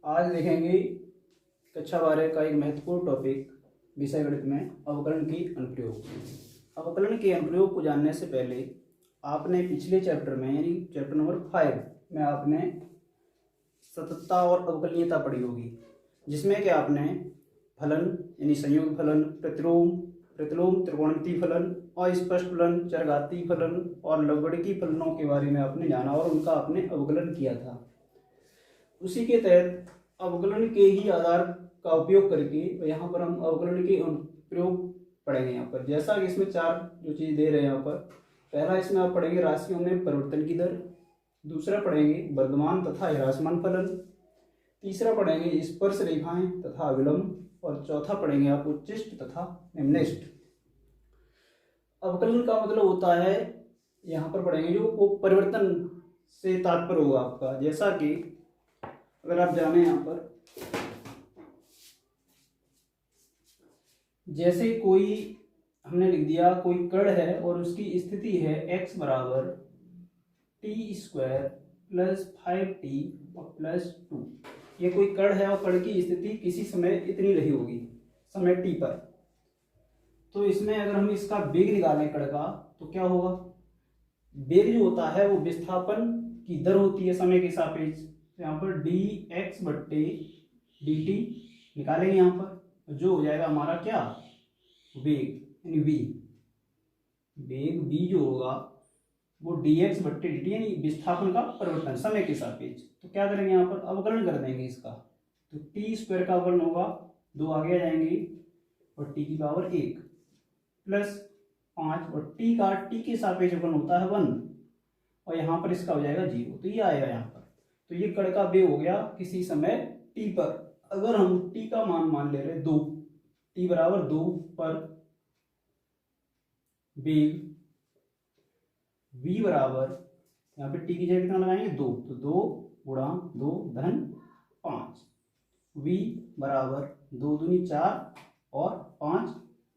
आज देखेंगे कक्षा 12 का एक महत्वपूर्ण टॉपिक विषय गणित में अवकलन की अनुप्रयोग। अवकलन के अनुप्रयोग को जानने से पहले आपने पिछले चैप्टर में यानी चैप्टर नंबर 5 में आपने सततता और अवकलनीयता पढ़ी होगी, जिसमें कि आपने फलन यानी संयुग फलन, प्रतिलोम, त्रिकोणमितीय फलन, अस्पष्ट फलन, चरघातीय फलन और लवगणकीय फलनों के बारे में आपने जाना और उनका आपने अवकलन किया था। उसी के तहत अवकलन के ही आधार का उपयोग करके यहाँ पर हम अवकलन के प्रयोग पढ़ेंगे। यहाँ पर जैसा कि इसमें चार जो चीज़ दे रहे हैं यहाँ पर, पहला इसमें आप पढ़ेंगे राशियों में परिवर्तन की दर, दूसरा पढ़ेंगे वर्धमान तथा ह्रासमान फलन, तीसरा पढ़ेंगे स्पर्श रेखाएं तथा अविलंब और चौथा पढ़ेंगे आप उच्चिष्ट तथा निम्निष्ट। अवकलन का मतलब होता है, यहाँ पर पढ़ेंगे जो वो परिवर्तन से तात्पर्य होगा आपका। जैसा कि अगर आप जाने यहाँ पर, जैसे कोई हमने लिख दिया कोई कण है और उसकी स्थिति है x बराबर t² प्लस 5t और प्लस 2। ये कोई कण है और कण की स्थिति किसी समय इतनी रही होगी समय t पर। तो इसमें अगर हम इसका वेग निकालें कण का तो क्या होगा, वेग जो होता है वो विस्थापन की दर होती है समय के सापेक्ष। तो यहाँ पर dx बट्टे dt निकालेंगे यहाँ पर, जो हो जाएगा हमारा क्या, वेग यानी v। वेग v जो होगा वो dx बट्टे dt यानी विस्थापन का परिवर्तन समय के सापेक्ष। तो क्या करेंगे यहाँ पर, अवकलन कर देंगे इसका। तो t² का अवकलन होगा, 2 आगे आ जाएंगे और t की पावर 1 प्लस 5 और t के सापेक्ष अवकलन होता है 1 और यहाँ पर इसका हो जाएगा 0। तो ये आएगा यहाँ पर। तो ये कण का वेग हो गया किसी समय t पर। अगर हम t का मान ले रहे 2, t बराबर 2 पर वेग v बराबर, यहाँ पे t की जगह कितना लगाएंगे 2, तो 2 गुणा 2 धन 5, v बराबर 2 दूनी 4 और 5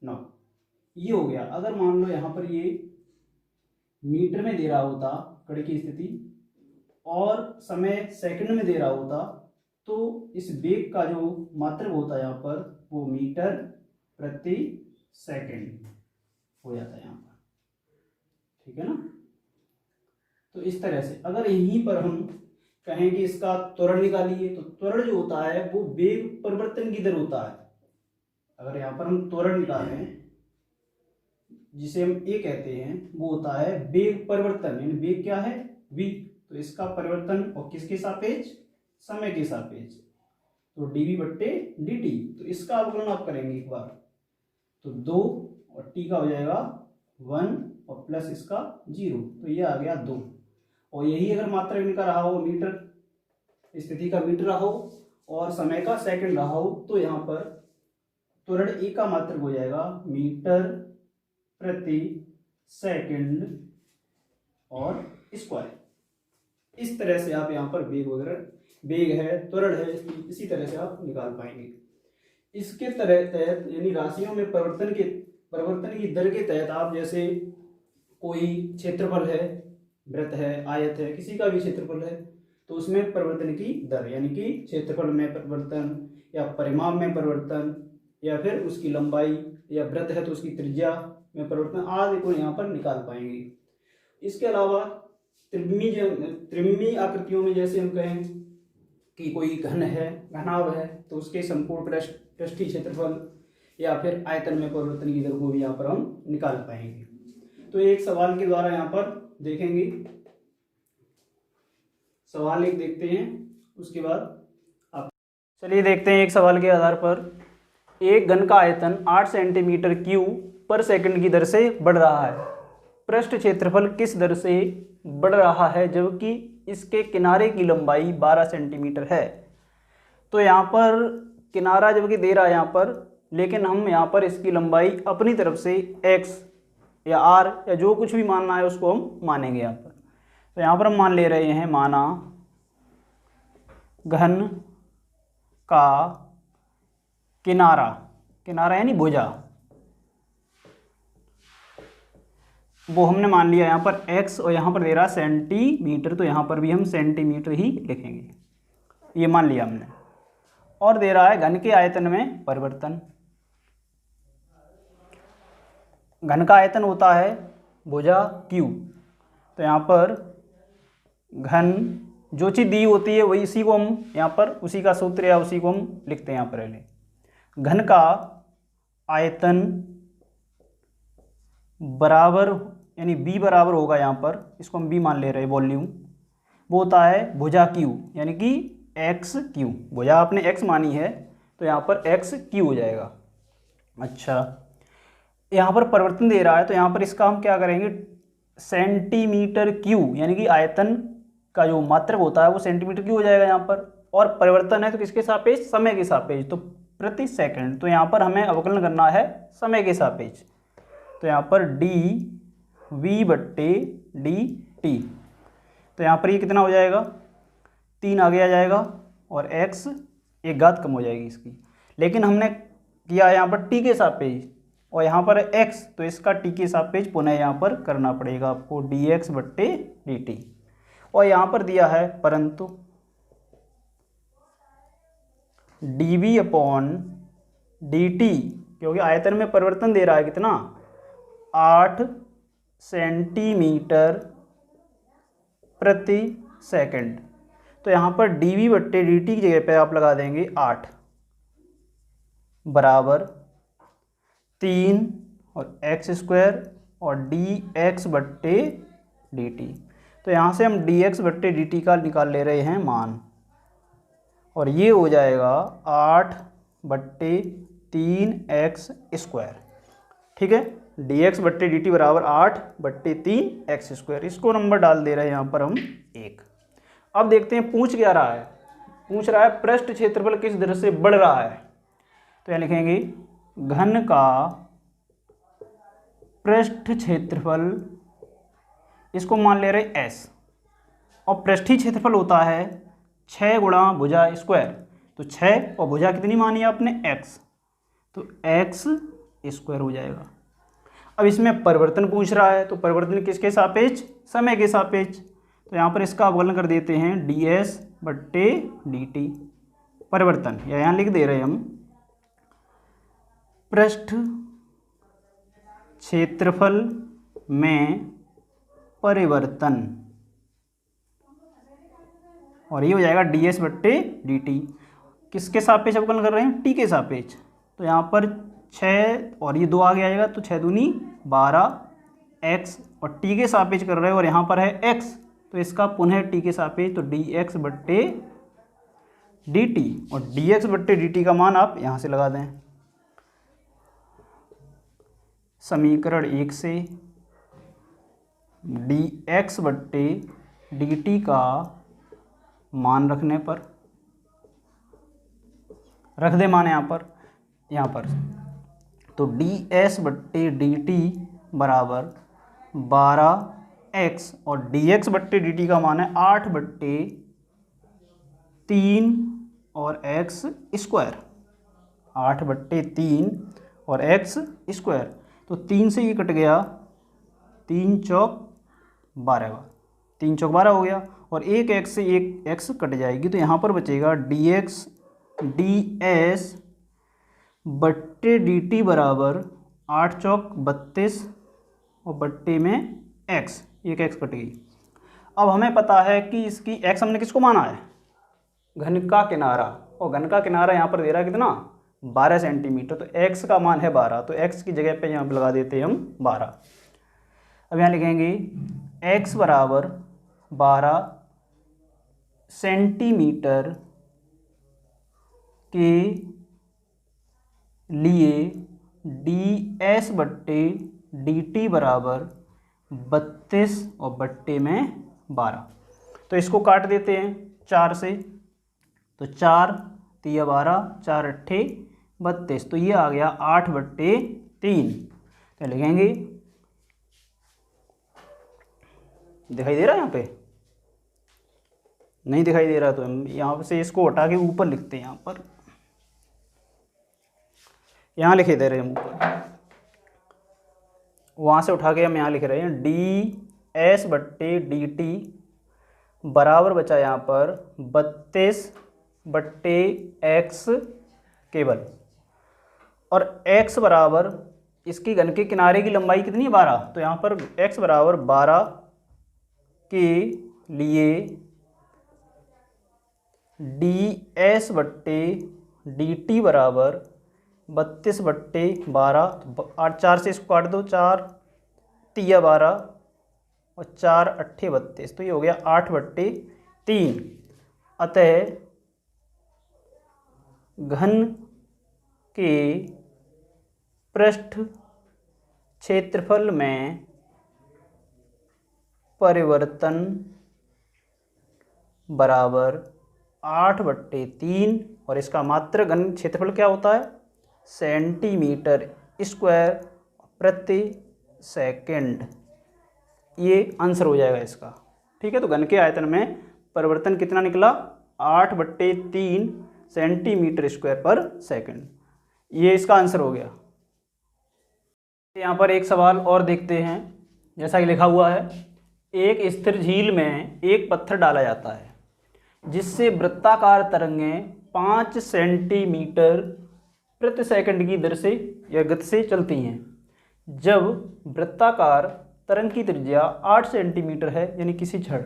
9। ये हो गया। अगर मान लो यहाँ पर ये मीटर में दे रहा होता कण की स्थिति और समय सेकंड में दे रहा होता, तो इस वेग का जो मात्रक होता है यहाँ पर वो मीटर प्रति सेकंड हो जाता है यहाँ पर। ठीक है ना। तो इस तरह से अगर यहीं पर हम कहें कि इसका त्वरण निकालिए, तो त्वरण जो होता है वो वेग परिवर्तन की दर होता है। अगर यहाँ पर हम त्वरण निकालें जिसे हम ए कहते हैं, वो होता है वेग परिवर्तन, यानी वेग क्या है v, तो इसका परिवर्तन और किसके सापेक्ष, समय के सापेक्ष। तो dv बट्टे dt। तो इसका अवकलन आप करेंगे एक बार, तो 2 और t का हो जाएगा 1 और प्लस इसका 0, तो ये आ गया 2। और यही अगर मात्रक इनका रहा हो, मीटर स्थिति का मीटर रहा हो और समय का सेकंड रहा हो, तो यहाँ पर त्वरण ए का मात्रक हो जाएगा मीटर प्रति सेकंड और स्क्वायर। इस तरह से आप यहाँ पर वेग वगैरह, वेग है, त्वरण है, इसी तरह से आप निकाल पाएंगे। इसके तहत यानी राशियों में परिवर्तन की दर के तहत आप जैसे कोई क्षेत्रफल है, वृत्त है, आयत है, किसी का भी क्षेत्रफल है, तो उसमें परिवर्तन की दर यानी कि क्षेत्रफल में परिवर्तन या परिमाप में परिवर्तन या फिर उसकी लंबाई, या वृत्त है तो उसकी त्रिज्या में परिवर्तन आदि को यहाँ पर निकाल पाएंगे। इसके अलावा त्रिविमीय आकृतियों में जैसे हम कहें कि कोई घन है, घनाभ है, तो उसके संपूर्ण पृष्ठीय क्षेत्रफल या फिर आयतन में परिवर्तन की दर को भी यहाँ पर हम निकाल पाएंगे। तो एक सवाल के द्वारा यहाँ पर देखेंगे। सवाल एक देखते हैं, उसके बाद आप चलिए देखते हैं। एक सवाल के आधार पर, एक घन का आयतन 8 सेंटीमीटर क्यूब पर सेकंड की दर से बढ़ रहा है। पृष्ठ क्षेत्रफल किस दर से बढ़ रहा है जबकि इसके किनारे की लंबाई 12 सेंटीमीटर है। तो यहाँ पर किनारा जबकि दे रहा है यहाँ पर, लेकिन हम यहाँ पर इसकी लंबाई अपनी तरफ से x या r या जो कुछ भी मानना है उसको हम मानेंगे यहाँ पर। तो यहाँ पर हम मान ले रहे हैं, माना घन का किनारा यानी भुजा, वो हमने मान लिया यहाँ पर x और यहाँ पर दे रहा सेंटीमीटर, तो यहाँ पर भी हम सेंटीमीटर ही लिखेंगे, ये मान लिया हमने। और दे रहा है घन के आयतन में परिवर्तन। घन का आयतन होता है भुजा Q, तो यहाँ पर घन जो चीज़ दी होती है वही इसी को हम यहाँ पर उसी का सूत्र या उसी को हम लिखते हैं यहाँ पर पहले। घन का आयतन बराबर यानी B बराबर होगा यहाँ पर, इसको हम B मान ले रहे हैं वॉल्यूम, वो होता है भुजा Q यानी कि XQ। भुजा आपने X मानी है तो यहाँ पर XQ हो जाएगा। अच्छा, यहाँ पर परिवर्तन दे रहा है तो यहाँ पर इसका हम क्या करेंगे, सेंटीमीटर क्यू यानी कि आयतन का जो मात्रक होता है वो सेंटीमीटर क्यू हो जाएगा यहाँ पर। और परिवर्तन है तो किसके सापेक्ष, समय के सापेक्ष, तो प्रति सेकंड। तो यहाँ पर हमें अवकलन करना है समय के सापेक्ष, तो यहाँ पर dV/dt। तो यहाँ पर ये कितना हो जाएगा, 3 आगे आ जाएगा और x एक घात कम हो जाएगी इसकी। लेकिन हमने किया यहाँ पर t के सापेक्ष और यहाँ पर x, तो इसका t के सापेक्ष पुनः यहाँ पर करना पड़ेगा आपको dx/dt। और यहाँ पर दिया है परंतु dV/dt, क्योंकि आयतन में परिवर्तन दे रहा है कितना, 8 सेंटीमीटर प्रति सेकंड। तो यहाँ पर dV/dt की जगह पे आप लगा देंगे 8 बराबर 3 और x² और dx/dt। तो यहाँ से हम dx/dt का निकाल ले रहे हैं मान, और ये हो जाएगा 8/3x²। ठीक है, dx/dt बराबर 8/3x²। इसको नंबर डाल दे रहे हैं यहाँ पर हम 1। अब देखते हैं पूछ क्या रहा है। पूछ रहा है पृष्ठ क्षेत्रफल किस दर से बढ़ रहा है। तो यहाँ लिखेंगे घन का पृष्ठ क्षेत्रफल, इसको मान ले रहे S, और पृष्ठीय क्षेत्रफल होता है 6 गुणा भुजा स्क्वायर। तो 6 और भुजा कितनी मानी आपने, x, तो x² हो जाएगा। अब इसमें परिवर्तन पूछ रहा है, तो परिवर्तन किसके सापेक्ष, समय के सापेक्ष। तो यहाँ पर इसका अवकलन कर देते हैं ds/dt परिवर्तन, या यहाँ लिख दे रहे हैं हम पृष्ठ क्षेत्रफल में परिवर्तन, और ये हो जाएगा ds/dt। किसके सापेक्ष अवकलन कर रहे हैं, t के सापेक्ष। तो यहाँ पर 6 और ये 2 आगे आएगा, तो 6 दूनी 12 x, और t के सापेक्ष कर रहे हैं और यहाँ पर है x, तो इसका पुनः t के सापेक्ष, तो dx/dt। और dx/dt का मान आप यहाँ से लगा दें, समीकरण 1 से dx/dt का मान रखने पर, रख दे मान यहाँ पर, तो ds/dt बराबर 12x और dx/dt का मान है 8/3 और x², 8/3 और x²। तो 3 से ये कट गया, 3 चौक 12, 3 चौक 12 हो गया, और एक x से एक x कट जाएगी, तो यहाँ पर बचेगा ds/dt बराबर 8 चौक 32 और बट्टे में x, एक x कट गई। अब हमें पता है कि इसकी x हमने किसको माना है, घन का किनारा, और घन का किनारा यहाँ पर दे रहा है कितना, 12 सेंटीमीटर। तो x का मान है 12, तो x की जगह पे यहाँ पे लगा देते हैं हम 12। अब यहाँ लिखेंगे x बराबर 12 सेंटीमीटर के लिए ds/dt बराबर 32 और बट्टे में 12। तो इसको काट देते हैं 4 से, तो 4 3 12, 4 8 32, तो ये आ गया 8/3। तो लिखेंगे, दिखाई दे रहा है यहाँ पे, नहीं दिखाई दे रहा तो हम यहाँ से इसको हटा के ऊपर लिखते हैं, यहाँ पर यहाँ लिखे दे रहे हैं ऊपर, वहाँ से उठा के हम यहाँ लिख रहे हैं ds/dt बराबर बचा यहाँ पर 32 बट्टे एक्स केवल, और x बराबर इसकी घन के किनारे की लंबाई कितनी है 12, तो यहाँ पर x बराबर 12 के लिए ds बट्टे dt बराबर 32/12, 8 4 से इसको काट दो, 4 तिया 12 और 4 अट्ठे 32, तो ये हो गया 8/3। अतः घन के पृष्ठ क्षेत्रफल में परिवर्तन बराबर 8/3, और इसका मात्रक घन क्षेत्रफल क्या होता है, सेंटीमीटर स्क्वायर प्रति सेकंड। ये आंसर हो जाएगा इसका। ठीक है, तो घन के आयतन में परिवर्तन कितना निकला, 8/3 सेंटीमीटर स्क्वायर पर सेकंड। ये इसका आंसर हो गया। यहाँ पर एक सवाल और देखते हैं, जैसा कि लिखा हुआ है, एक स्थिर झील में एक पत्थर डाला जाता है जिससे वृत्ताकार तरंगें 5 सेंटीमीटर प्रति सेकंड की दर से या गति से चलती हैं। जब वृत्ताकार तरंग की त्रिज्या 8 सेंटीमीटर है, यानी किसी क्षण,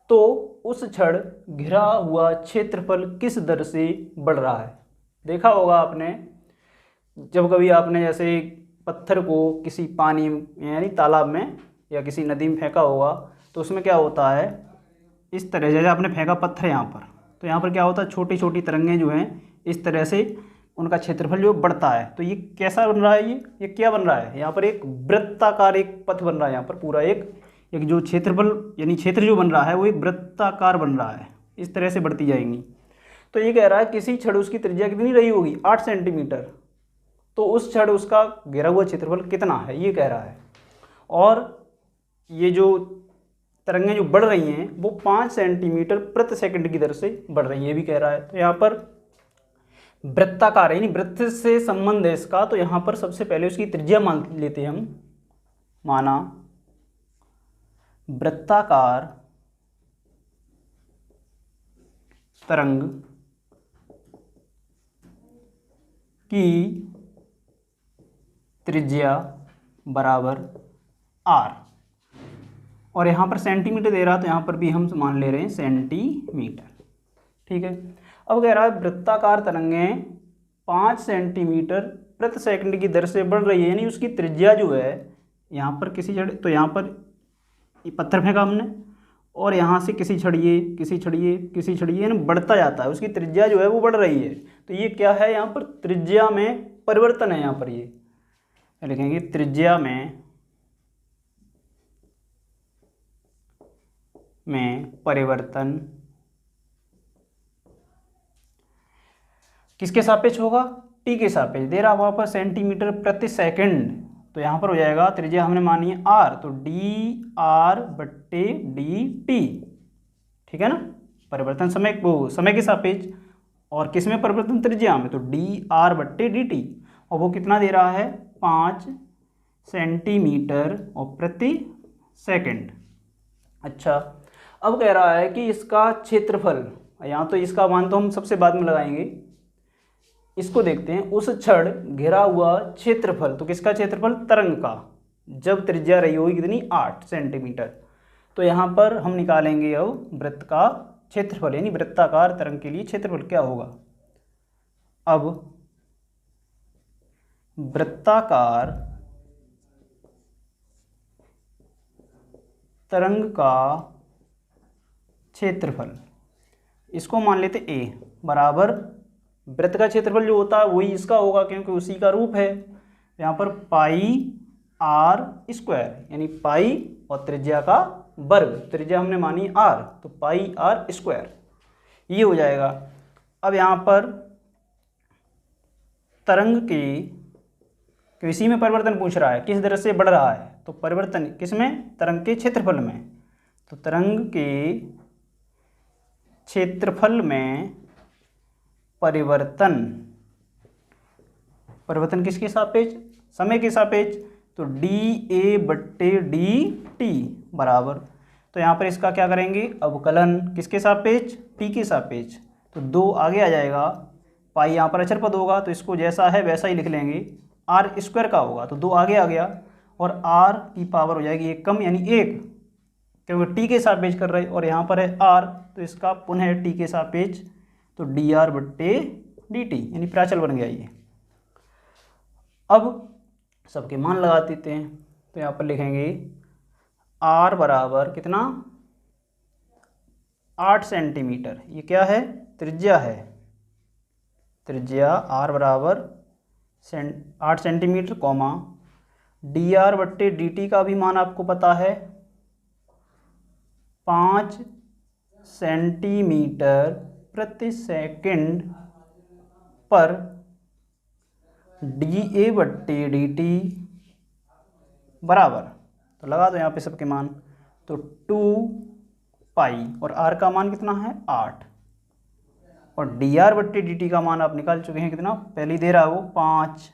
तो उस क्षण घिरा हुआ क्षेत्रफल किस दर से बढ़ रहा है। देखा होगा आपने, जब कभी आपने जैसे पत्थर को किसी पानी यानी तालाब में या किसी नदी में फेंका होगा, तो उसमें क्या होता है, इस तरह जैसे आपने फेंका पत्थर यहाँ पर, तो यहाँ पर क्या होता है, छोटी छोटी तरंगें जो हैं इस तरह से उनका क्षेत्रफल जो बढ़ता है। तो ये कैसा बन रहा है, ये क्या बन रहा है, यहाँ पर एक वृत्ताकार एक पथ बन रहा है। यहाँ पर पूरा एक जो क्षेत्रफल यानी क्षेत्र जो बन रहा है वो एक वृत्ताकार बन रहा है, इस तरह से बढ़ती जाएंगी। तो ये कह रहा है किसी क्षण उसकी त्रिज्या कितनी रही होगी, 8 सेंटीमीटर, तो उस क्षण उसका घिरा हुआ क्षेत्रफल कितना है, ये कह रहा है। और ये जो तरंगें जो बढ़ रही हैं वो 5 सेंटीमीटर प्रति सेकंड की दर से बढ़ रही हैं, ये भी कह रहा है। तो यहाँ पर वृत्ताकार यानी वृत्त से संबंध है इसका, तो यहाँ पर सबसे पहले उसकी त्रिज्या मान लेते हैं हम। माना वृत्ताकार तरंग की त्रिज्या बराबर r, और यहाँ पर सेंटीमीटर दे रहा, तो यहाँ पर भी हम मान ले रहे हैं सेंटीमीटर। ठीक है, अब कह रहा है वृत्ताकार तरंगें 5 सेंटीमीटर प्रति सेकंड की दर से बढ़ रही है, यानी उसकी त्रिज्या जो है यहाँ पर किसी क्षण, तो यहाँ पर पत्थर फेंका हमने और यहाँ से किसी छड़िए किसी छड़िए किसी छड़िए यानी बढ़ता जाता है, उसकी त्रिज्या जो है वो बढ़ रही है। तो ये क्या है, यहाँ पर त्रिज्या में परिवर्तन है। यहाँ पर ये लिखेंगे त्रिज्या में परिवर्तन किसके सापेक्ष होगा, टी के सापेक्ष। दे रहा वहाँ पर सेंटीमीटर प्रति सेकंड, तो यहाँ पर हो जाएगा त्रिज्या हमने मानी है r, तो dr/dt। ठीक है ना, परिवर्तन समय वो समय के सापेक्ष, और किस में परिवर्तन, त्रिज्या में, तो dr/dt, और वो कितना दे रहा है, 5 सेंटीमीटर और प्रति सेकंड। अच्छा, अब कह रहा है कि इसका क्षेत्रफल, यहाँ तो इसका मान तो हम सबसे बाद में लगाएंगे, इसको देखते हैं। उस क्षण घिरा हुआ क्षेत्रफल, तो किसका क्षेत्रफल, तरंग का, जब त्रिज्या रही होगी कितनी, 8 सेंटीमीटर। तो यहाँ पर हम निकालेंगे अब वृत्त का क्षेत्रफल, यानी वृत्ताकार तरंग के लिए क्षेत्रफल क्या होगा। अब वृत्ताकार तरंग का क्षेत्रफल, इसको मान लेते a बराबर वृत्त का क्षेत्रफल जो होता है वही इसका होगा, क्योंकि उसी का रूप है। यहाँ पर πr², यानी पाई और त्रिज्या का वर्ग, त्रिज्या हमने मानी r, तो πr², ये हो जाएगा। अब यहाँ पर तरंग के इसी में परिवर्तन पूछ रहा है, किस दर से बढ़ रहा है, तो परिवर्तन किस में, तरंग के क्षेत्रफल में। तो तरंग के क्षेत्रफल में परिवर्तन किसके सापेक्ष, समय के सापेक्ष, तो dA/dt बराबर, तो यहाँ पर इसका क्या करेंगे, अवकलन किसके सापेक्ष, t के सापेक्ष, तो तो 2 आगे आ जाएगा, पाई यहाँ पर अचर पद होगा तो इसको जैसा है वैसा ही लिख लेंगे, आर स्क्वायर का होगा तो 2 आगे आ गया और आर की पावर हो जाएगी 1 कम यानी 1, क्योंकि टी के सापेक्ष कर रहे और यहाँ पर है आर तो इसका पुनः टी के सापेक्ष, तो डी आर बट्टे डी टी यानी प्राचल बन गया ये। अब सबके मान लगा देते हैं, तो यहाँ पर लिखेंगे आर बराबर कितना 8 सेंटीमीटर, ये क्या है त्रिज्या है, त्रिज्या आर बराबर 8 सेंटीमीटर कॉमा डी आर बट्टे डी टी का भी मान आपको पता है 5 सेंटीमीटर प्रति सेकंड पर डी ए बट्टे डी टी बराबर, तो लगा दो यहाँ पे सबके मान, तो 2 पाई और आर का मान कितना है 8 और डी आर बट्टे डी टी का मान आप निकाल चुके हैं कितना, पहले ही दे रहा है वो 5,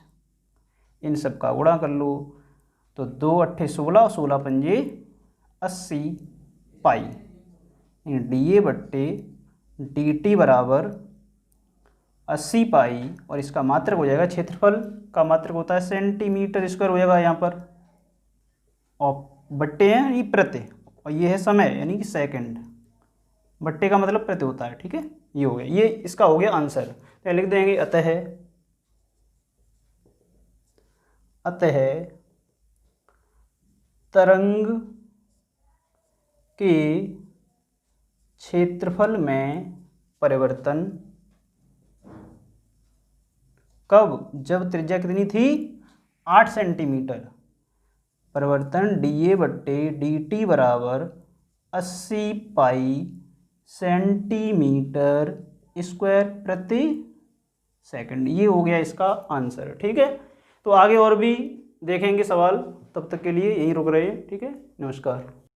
इन सब का गुणा कर लो तो 2 अट्ठे 16, 16 पंजे 80 पाई, डी ए बट्टे डी टी बराबर 80 पाई और इसका मात्रक हो जाएगा, क्षेत्रफल का मात्रक होता है सेंटीमीटर स्क्वायर हो जाएगा यहाँ पर, और बट्टे हैं ये प्रति और ये है समय यानी कि सेकंड, बट्टे का मतलब प्रति होता है, ठीक है। ये हो गया, ये इसका हो गया आंसर, तो लिख देंगे अतः तरंग के क्षेत्रफल में परिवर्तन कब, जब त्रिज्या कितनी थी 8 सेंटीमीटर, परिवर्तन डी ए बट्टे डी टी बराबर 80 पाई सेंटीमीटर स्क्वायर प्रति सेकंड, ये हो गया इसका आंसर, ठीक है। तो आगे और भी देखेंगे सवाल, तब तक के लिए यहीं रुक रहे हैं, ठीक है, नमस्कार।